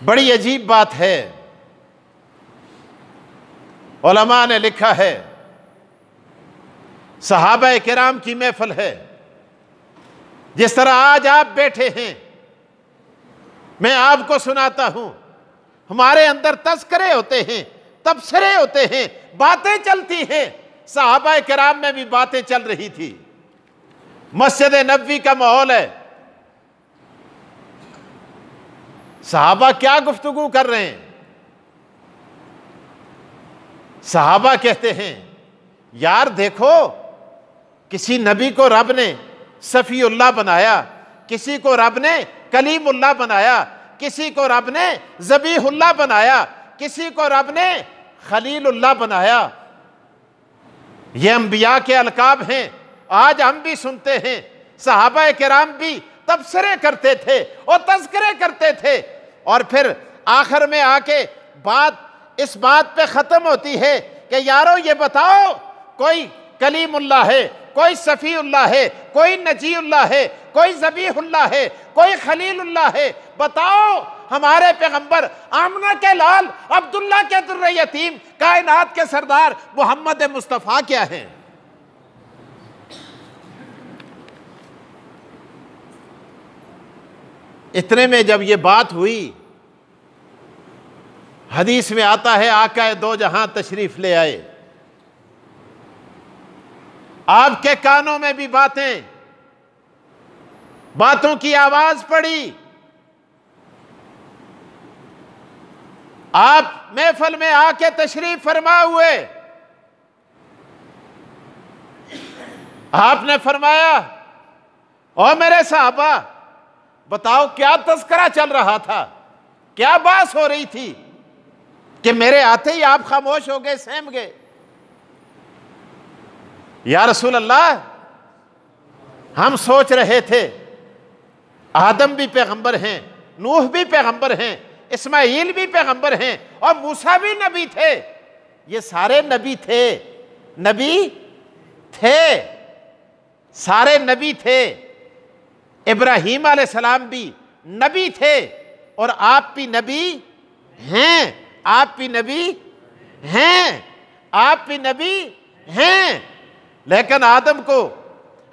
बड़ी अजीब बात है। उलमा ने लिखा है, सहाबा किराम की महफिल है। जिस तरह आज आप बैठे हैं, मैं आपको सुनाता हूं, हमारे अंदर तज़किरे होते हैं, तबसरे होते हैं, बातें चलती हैं। सहाबा किराम में भी बातें चल रही थी। मस्जिद नबवी का माहौल है, सहाबा क्या गुफ्तगू कर रहे हैं। सहाबा कहते हैं, यार देखो, किसी नबी को रब ने सफ़ीउल्लाह बनाया, किसी को रब ने कलीमुल्लाह बनाया, किसी को रब ने ज़बीहुल्लाह बनाया, किसी को रब ने खलीलुल्लाह बनाया। ये अंबिया के अलकाब हैं। आज हम भी सुनते हैं, सहाबा किराम भी तबसरे करते थे और तज़किरे करते थे, और फिर आखिर में आके बात इस बात पे ख़त्म होती है कि यारो ये बताओ, कोई कलीमुल्लाह है, कोई सफ़ीउल्लाह है, कोई नजीउल्लाह है, कोई ज़बीहुल्लाह है, कोई खलीलुल्लाह है। बताओ हमारे पैगंबर आमना के लाल, अब्दुल्ला के दुर्र यतीम, कायनात के सरदार मोहम्मद मुस्तफ़ा क्या हैं। इतने में जब ये बात हुई, हदीस में आता है आका दो जहां तशरीफ ले आए, आपके कानों में भी बातों की आवाज पड़ी। आप महफिल में आके तशरीफ फरमा हुए, आपने फरमाया, ओ मेरे साहबा, बताओ क्या तज़किरा चल रहा था, क्या बात हो रही थी कि मेरे आते ही आप खामोश हो गए, सहम गए। या रसूल अल्लाह, हम सोच रहे थे आदम भी पैगंबर हैं, नूह भी पैगंबर हैं, इस्माइल भी पैगंबर हैं, और मूसा भी नबी थे। ये सारे नबी थे, सारे नबी थे। इब्राहीम अलैहिस्सलाम भी नबी थे, और आप भी नबी हैं, आप भी नबी हैं, आप भी नबी हैं। लेकिन आदम को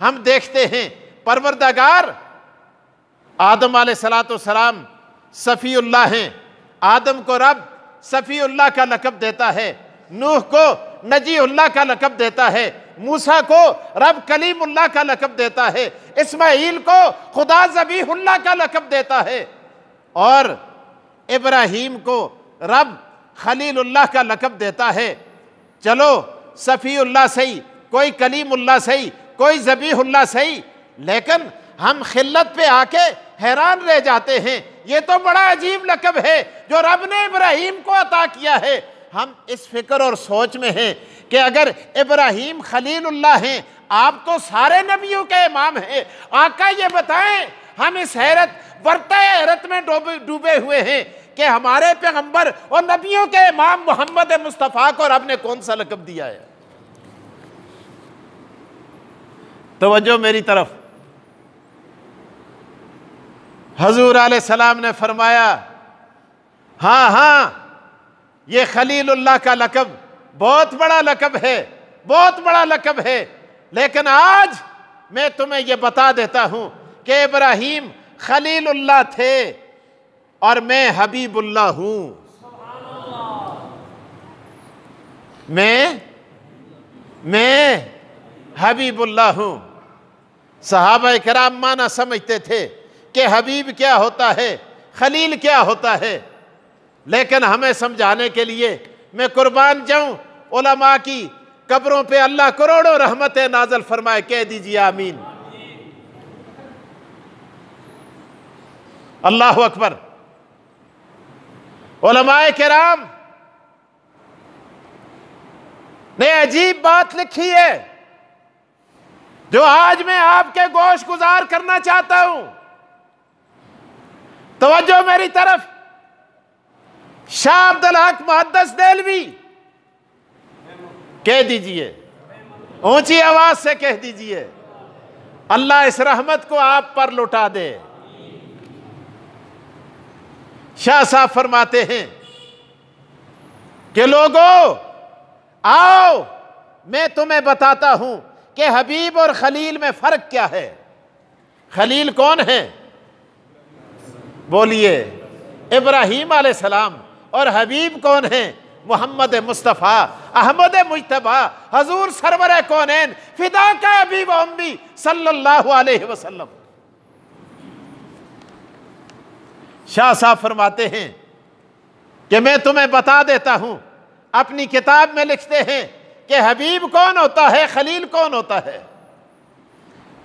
हम देखते हैं, परवरदिगार आदम अलैहिस्सलाम सफ़ीउल्लाह हैं, आदम को रब सफ़ीउल्लाह का लक़ब देता है, नूह को नजीउल्लाह का लक़ब देता है, मूसा को रब कलीमुल्लाह का लक़ब देता है, इस्माइल को खुदा ज़बीहुल्लाह का लक़ब देता है, और इब्राहीम को रब खलीलुल्लाह का लक़ब देता है। चलो सफ़ीउल्लाह सही, कोई कलीमुल्लाह सही, कोई ज़बीहुल्लाह सही, लेकिन हम खिल्लत पे आके हैरान रह जाते हैं। ये तो बड़ा अजीब लक़ब है जो रब ने इब्राहीम को अता किया है। हम इस फिक्र और सोच में हैं कि अगर इब्राहीम खलीलुल्लाह हैं, आप तो सारे नबियों के इमाम हैं, आका ये बताएं, हम इस बरता हैरत में डूबे हुए हैं कि हमारे पैगंबर और नबियों के इमाम मोहम्मद मुस्तफ़ा को रब ने कौन सा लक़ब दिया है। तवज्जो मेरी तरफ। हजूर अलैहिस्सलाम ने फरमाया, हाँ, ये खलीलुल्लाह का लक़ब बहुत बड़ा लक़ब है, बहुत बड़ा लक़ब है, लेकिन आज मैं तुम्हें यह बता देता हूं कि इब्राहीम खलीलुल्लाह थे और मैं हबीबुल्लाह हूं। मैं हबीबुल्लाह हूं। सहाबा किराम माना समझते थे कि हबीब क्या होता है, खलील क्या होता है, लेकिन हमें समझाने के लिए मैं कुर्बान जाऊं, उलमा की कब्रों पे अल्लाह करोड़ों रहमतें नाज़िल फरमाए, कह दीजिए आमीन। अल्लाहु अकबर। उलमाए किराम ने अजीब बात लिखी है जो आज मैं आपके गोश गुजार करना चाहता हूं। तवज्जो मेरी तरफ। शाह अब्दुल हक मुहद्दिस देलवी, कह दीजिए, ऊंची आवाज से कह दीजिए, अल्लाह इस रहमत को आप पर लुटा दे। शाह साहब फरमाते हैं कि लोगों आओ मैं तुम्हें बताता हूं कि हबीब और खलील में फर्क क्या है। खलील कौन है? बोलिए, इब्राहीम अलैहिस्सलाम। और हबीब कौन है? मोहम्मद मुस्तफ़ा अहमद मुज्तबा हजूर सरवर कौनैन फिदा का अबी व अम्मी सल्लल्लाहु अलैहि वसल्लम। शाह साहब फरमाते हैं कि मैं तुम्हें बता देता हूं, अपनी किताब में लिखते हैं कि हबीब कौन होता है, खलील कौन होता है।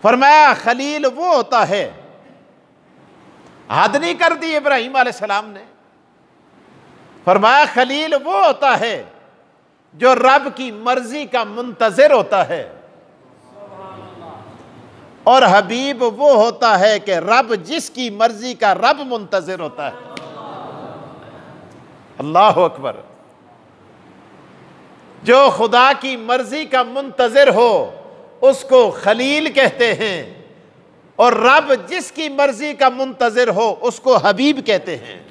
फरमाया खलील वो होता है, हद नहीं कर दी इब्राहीम अलैहिस्सलाम ने। फरमाया खलील वो होता है जो रब की मर्जी का मुंतजिर होता है, और हबीब वो होता है कि रब जिसकी मर्जी का रब मुंतजिर होता है। अल्लाह अकबर। जो खुदा की मर्जी का मुंतजिर हो उसको खलील कहते हैं, और रब जिसकी मर्जी का मुंतजिर हो उसको हबीब कहते हैं।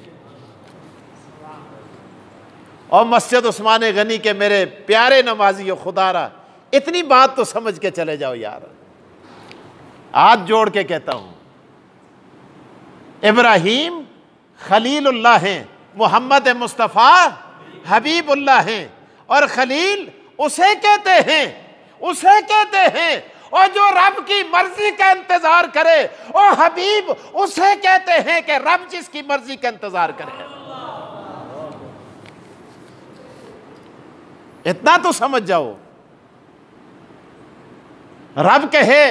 और मस्जिद उस्मान गनी के मेरे प्यारे नमाजियों, खुदारा इतनी बात तो समझ के चले जाओ यार, हाथ जोड़ के कहता हूं, इब्राहीम खलीलुल्लाह हैं, मोहम्मद मुस्तफ़ा हबीबुल्लाह हैं, और खलील उसे कहते हैं, उसे कहते हैं, और जो रब की मर्जी का इंतजार करे, और हबीब उसे कहते हैं कि रब जिसकी मर्जी का इंतजार करे। इतना तो समझ जाओ। रब कहे,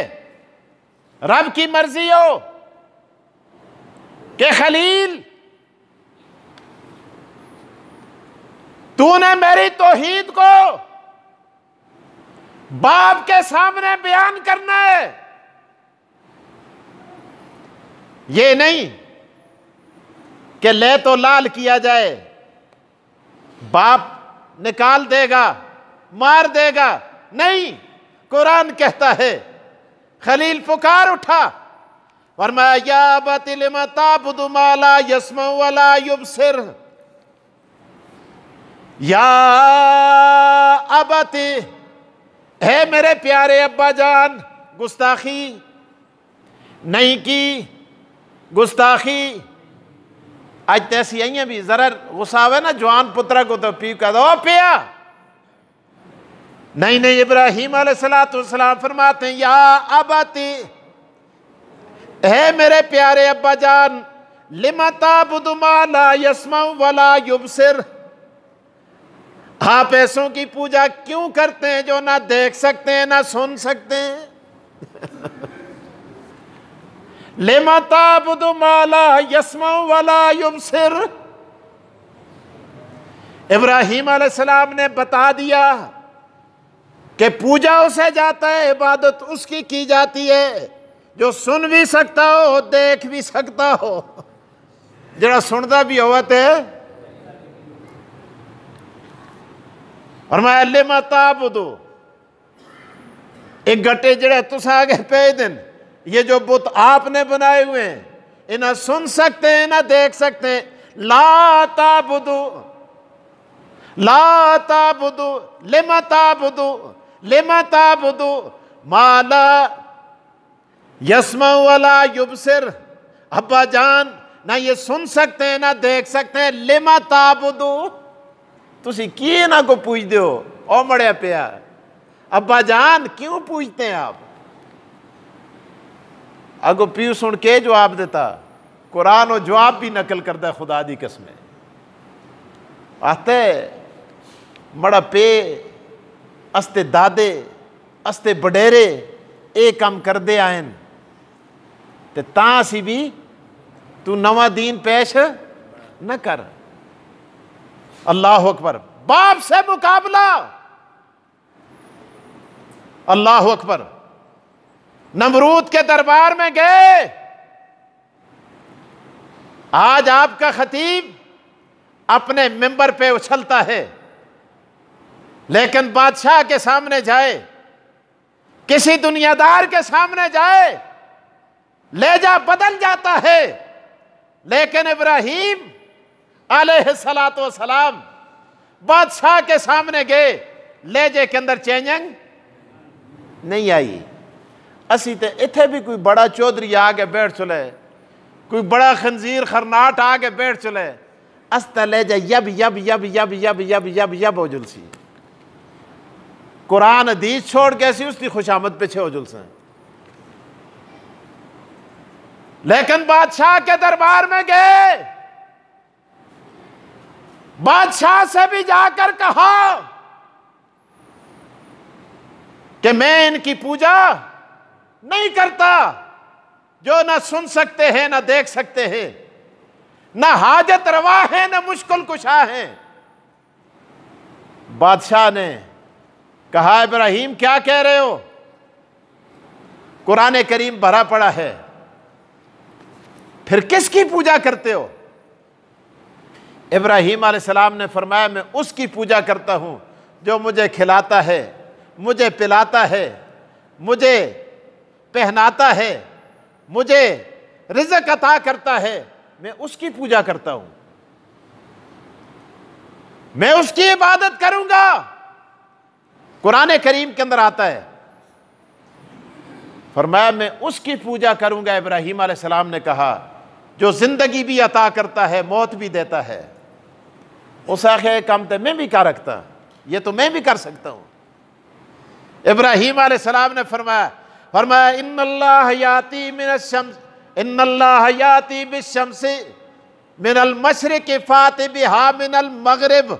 रब की मर्जी हो कि खलील तूने मेरी तौहीद को बाप के सामने बयान करना है। ये नहीं कि ले तो लाल किया जाए, बाप निकाल देगा, मार देगा। नहीं, कुरान कहता है, खलील पुकार उठा, फरमाया या अबती लिमा ताबुदु मा ला यस्मउ व ला युबसिर। या अबती, है मेरे प्यारे अब्बा जान, गुस्ताखी नहीं की, गुस्ताखी आज तैसी आई भी जरा गुस्सा आवे ना जवान पुत्रा को तो पी कर दो पिया। नहीं नहीं, इब्राहीम अलैहिस्सलाम फरमाते हैं या अबती, है मेरे प्यारे अब्बा जान, लिमा ताबुदु मा ला यस्मउ व ला युबसिर। आप ऐसों की पूजा क्यों करते हैं जो ना देख सकते हैं ना सुन सकते हैं। लिमा ताबुदु मा ला यस्मउ व ला युबसिर। इब्राहीम अलैहिस्सलाम ने बता दिया कि पूजा उसे जाता है, इबादत उसकी की जाती है जो सुन भी सकता हो, देख भी सकता हो। जरा सुनता भी होवा ते और मैं लिमा ताबुदु, एक गट्टे जड़े तुस आगे पे दिन, ये जो बुत आपने बनाए हुए हैं, इन्हें सुन सकते हैं ना देख सकते हैं। ला ताबुदु, ला ताबुदु, लिमा ताबुदु, लिमा ताबुदु मा ला यस्मउ व ला युबसिर। अब्बा जान ना ये सुन सकते हैं ना देख सकते हैं। लिमा ताबुदु, तुसी की ना को पूछ दो ओ मड़िया पिया, अब्बा जान क्यों पूछते हैं आप। अगो पीयू सुन के जवाब देता, कुरान और जवाब भी नकल करता है, खुदा दी कसम आते मड़ा पे अस्ते दादे अस्ते बडेरे ए कम कर दे आयन ते तासी भी तू नवा दीन पेश न कर। अल्लाह अकबर। बाप से मुकाबला, अल्लाह अकबर। नमरूद के दरबार में गए। आज आपका खतीब अपने मिंबर पे उछलता है, लेकिन बादशाह के सामने जाए, किसी दुनियादार के सामने जाए, लहजा बदल जाता है। लेकिन इब्राहीम अलैहिस्सलातो वस्सलाम बादशाह के सामने गए, लहजे के अंदर चेंजिंग नहीं आई। असी तो इत्थे भी कोई बड़ा चौधरी आके बैठ चले, कोई बड़ा खंजीर खरनाट आके बैठ चले, अस्ता लहजा यब यब यब यब यब यब यब यब हो जुलसी। कुरान हदीस छोड़ के ऐसी उसकी खुशामद पीछे हो जुलसे। लेकिन बादशाह के दरबार में गए, बादशाह से भी जाकर कहा कि मैं इनकी पूजा नहीं करता, जो ना सुन सकते हैं ना देख सकते हैं, ना हाजत रवा है ना मुश्किल कुशा है। बादशाह ने कहा, इब्राहिम क्या कह रहे हो? कुरान करीम भरा पड़ा है, फिर किसकी पूजा करते हो? इब्राहिम अलैहिस्सलाम ने फरमाया, मैं उसकी पूजा करता हूं जो मुझे खिलाता है, मुझे पिलाता है, मुझे पहनाता है, मुझे रिज़्क़ अता करता है, मैं उसकी पूजा करता हूं, मैं उसकी इबादत करूंगा। कुरान करीम के अंदर आता है, फरमाया मैं उसकी पूजा करूंगा। इब्राहिम अलैहिस्सलाम ने कहा, जो जिंदगी भी अता करता है, मौत भी देता है, उस आखिर काम तो मैं भी कर रखता, ये तो मैं भी कर सकता हूं। इब्राहिम अलैहिस्सलाम ने फरमाया इन्नल्लाह याती मिनश शम्स, इन्नल्लाह याती बिश्शम्सी मिनल मशरिक़ि फाति बिहा मिनल मगरिब।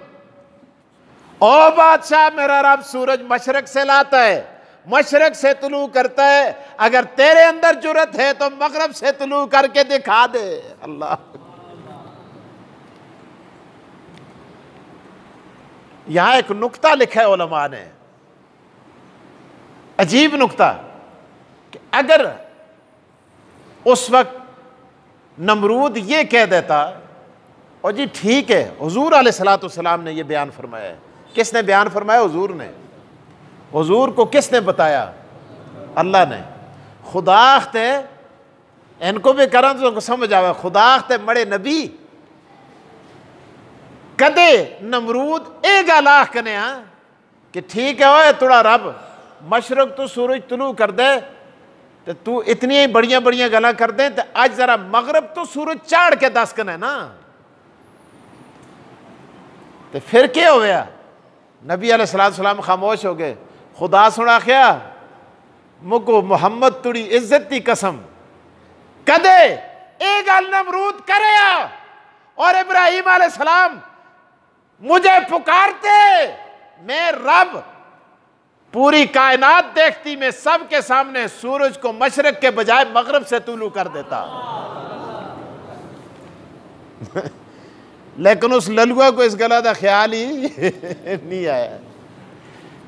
ओ बादशाह, मेरा रब सूरज मशरक से लाता है, मशरक से तुलू करता है, अगर तेरे अंदर जुर्रत है तो मगरब से तुलू करके दिखा दे। अल्लाह, यहां एक नुक्ता लिखा है उलमा ने, अजीब नुक्ता, कि अगर उस वक्त नमरूद ये कह देता, और जी ठीक है, हुजूर अलैहिस्सलातु वस्सलाम ने ये बयान फरमाया है। किसने बयान फरमाया? हुजूर ने। हुजूर को किसने बताया? अल्लाह ने। खुदाख्ते इनको भी करा तो समझ आवे, खुदाख्ते मड़े नबी कदे नमरूद ए गलाह कने कि ठीक है ओए थोड़ा रब मशरक तो सूरज तुलू कर दे, तो तू इतनी ही बढ़िया बढ़िया गला कर दे, तो आज जरा मगरब तो सूरज चाड़ के दस कने ना, तो फिर क्या हो गया? नबी अलैहिस्सलाम खामोश हो गए। खुदा सुना क्या? मुको मोहम्मद तुड़ी इज्जत की कसम, कदे ए गल नमरूद करे और इब्राहिम अलैहिस्सलाम मुझे पुकारते, मैं रब पूरी कायनात देखती, मैं सबके सामने सूरज को मशरक के बजाय मगरब से तुलू कर देता। लेकिन उस ललुआ को इस गला का ख्याल ही नहीं आया।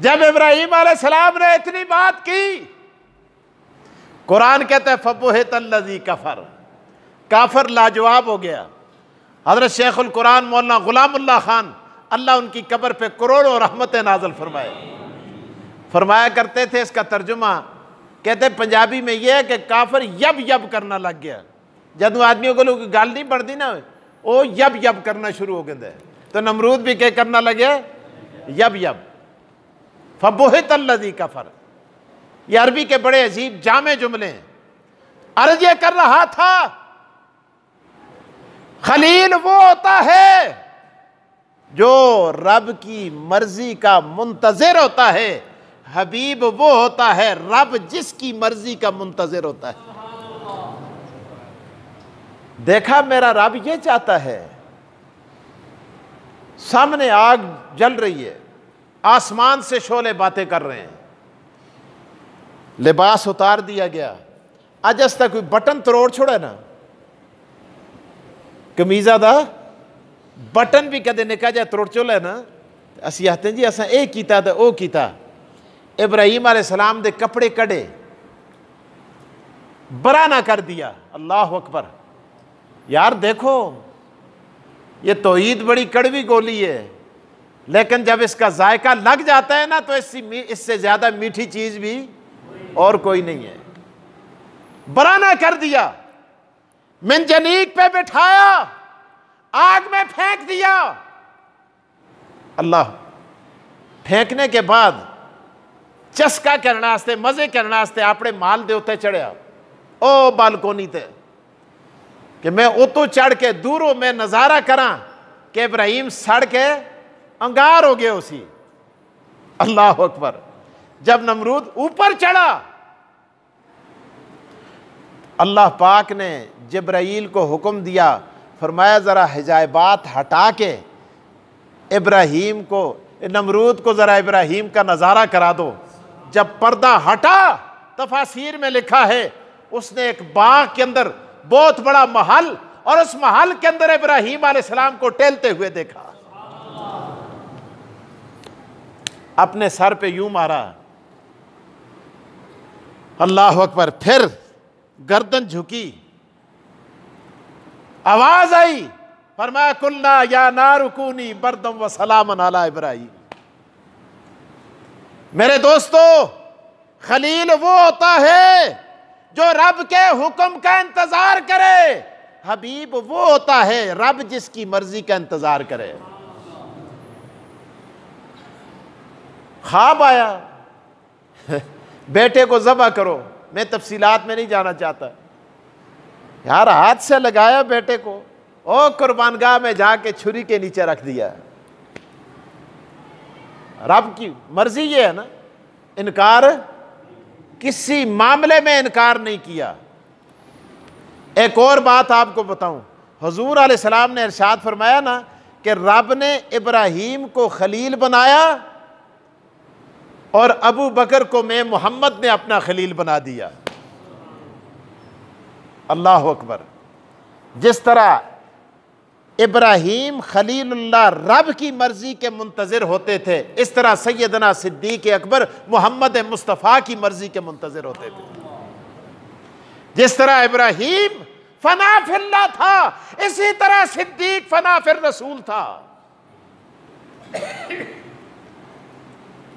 जब इब्राहिम अलैहिस्सलाम ने इतनी बात की, कुरान कहता है फबुहितल्लज़ी कफर, काफर लाजवाब हो गया। हज़रत शेखुल कुरान मौलाना गुलामुल्लाह खान, अल्लाह उनकी कब्र पे करोड़ों रहमतें नाज़िल फरमाया करते थे। इसका तर्जुमा कहते पंजाबी में यह है कि काफर यब यब करना लग गया। जदों आदमियों को लोग गल नहीं बढ़ती ना, वो यब यब करना शुरू हो गए। तो नमरूद भी क्या करना लगे? यब यब। फबुहितल्लज़ी कफर, ये अरबी के बड़े अजीब जामे जुमले हैं। अर्ज ये कर रहा था, खलील वो होता है जो रब की मर्जी का मुंतजिर होता है, हबीब वो होता है रब जिसकी मर्जी का मुंतजिर होता है। देखा मेरा रब ये चाहता है, सामने आग जल रही है, आसमान से शोले बातें कर रहे हैं, लिबास उतार दिया गया, अज तक कोई बटन तरोड़ छोड़ा ना, कमीजा दा बटन भी कदे निका जा तरोड़ चोला ना, असी आते जी असा ये कीता ते ओ कीता। इब्राहिम अलैहिस्सलाम दे कपड़े कड़े, बरा ना कर दिया। अल्लाह अकबर। यार देखो, ये तौहीद बड़ी कड़वी गोली है, लेकिन जब इसका जायका लग जाता है ना, तो इससे ज्यादा मीठी चीज भी और कोई नहीं है। बराना कर दिया, मिनजनीक पे बिठाया, आग में फेंक दिया। अल्लाह, फेंकने के बाद चस्का करने वास्ते, मजे करने वास्ते अपने माल दे उत्ते चढ़िया। ओ बालकोनी ते कि मैं उतो चढ़ के दूरों में नजारा करा कि इब्राहिम सड़ के अंगार हो गए उसी। अल्लाह अकबर। जब नमरूद ऊपर चढ़ा, अल्लाह पाक ने जिब्राईल को हुक्म दिया, फरमाया जरा हिजाबात हटा के इब्राहिम को, नमरूद को जरा इब्राहिम का नजारा करा दो। जब पर्दा हटा, तफासीर में लिखा है उसने एक बाग के अंदर बहुत बड़ा महल, और उस महल के अंदर इब्राहिम अलैहिस्सलाम को टहलते हुए देखा। अपने सर पे यूं मारा, अल्लाह अकबर। फिर गर्दन झुकी, आवाज आई, फरमाया कुल्ला या नारुकूनी बरदम व सलामन अला इब्राहिम। मेरे दोस्तों, खलील वो होता है जो रब के हुक्म का इंतजार करे। हबीब वो होता है रब जिसकी मर्जी का इंतजार करे। ख्वाब आया, बेटे को ज़बह करो। मैं तफसीलात में नहीं जाना चाहता यार। हाथ से लगाया बेटे को, ओ कुर्बानगाह में जाके छुरी के नीचे रख दिया। रब की मर्जी ये है ना, इनकार, किसी मामले में इनकार नहीं किया। एक और बात आपको बताऊं, हुजूर अलैहिस्सलाम ने इरशाद फरमाया ना कि रब ने इब्राहीम को खलील बनाया और अबू बकर को मैं मोहम्मद ने अपना खलील बना दिया। अल्लाह अकबर। जिस तरह इब्राहीम खलीलुल्लाह रब की मर्जी के मुंतज़िर होते थे, इस तरह सैयदना सिद्दीक़ अकबर मोहम्मद मुस्तफ़ा की मर्जी के मुंतज़िर होते थे। जिस तरह इब्राहीम फना फिल्लाह था, इसी तरह सिद्दीक़ फना फिर रसूल था।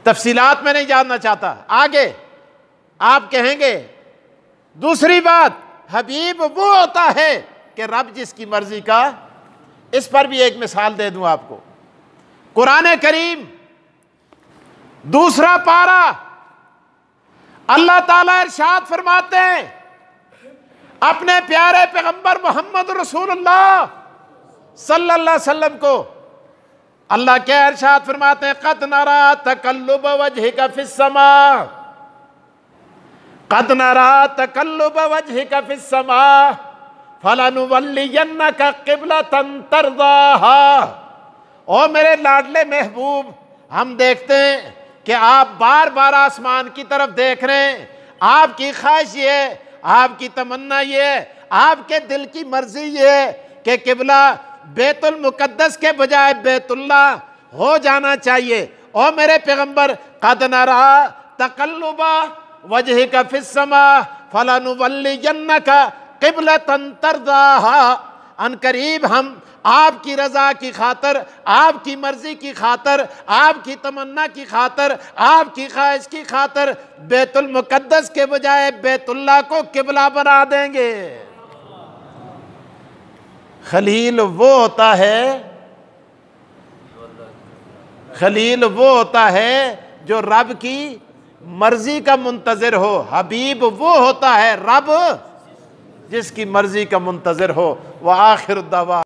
तफसीलात में नहीं जानना चाहता, आगे आप कहेंगे। दूसरी बात, हबीब वो होता है कि रब जिसकी मर्जी का। इस पर भी एक मिसाल दे दूं आपको। कुरान करीम दूसरा पारा, अल्लाह ताला इरशाद फरमाते हैं अपने प्यारे पैगंबर मोहम्मद रसूलुल्लाह सल्लल्लाहु अलैहि वसल्लम को। अल्लाह क्या इरशाद फरमाते हैं, क़द नरा तक़ल्लुब वजहिका फिस समा, क़द नरा तक़ल्लुब वजहिका फिस समा फलनुवल्लियन्नका क़िबलतन तर्ज़ाहा। ओ मेरे लाडले महबूब, हम देखते हैं कि आप बार बार आसमान की तरफ देख रहे हैं। आपकी ख्वाहिश ये है, आपकी तमन्ना ये है, आपके दिल की मर्जी ये है कि किबला बैतुल मुक़द्दस के बजाय बैतुल्लाह हो जाना चाहिए। ओ मेरे पैगंबर, क़द नरा तक़ल्लुबा वजहिका फिस समा फलनुवल्लियन्नका क़िबलतन तर्ज़ाहा। अनकरीब हम आपकी रज़ा की खातर, आपकी मर्जी की खातर, आपकी तमन्ना की खातर, आपकी ख्वाहिश की खातर बैतुल मुक़द्दस के बजाय बैतुल्लाह को किबला बना देंगे। खलील वो होता है, खलील वो होता है जो रब की मर्जी का मुंतज़िर हो। हबीब वो होता है रब जिसकी मर्जी का मुंतज़िर हो। व आखिर दवा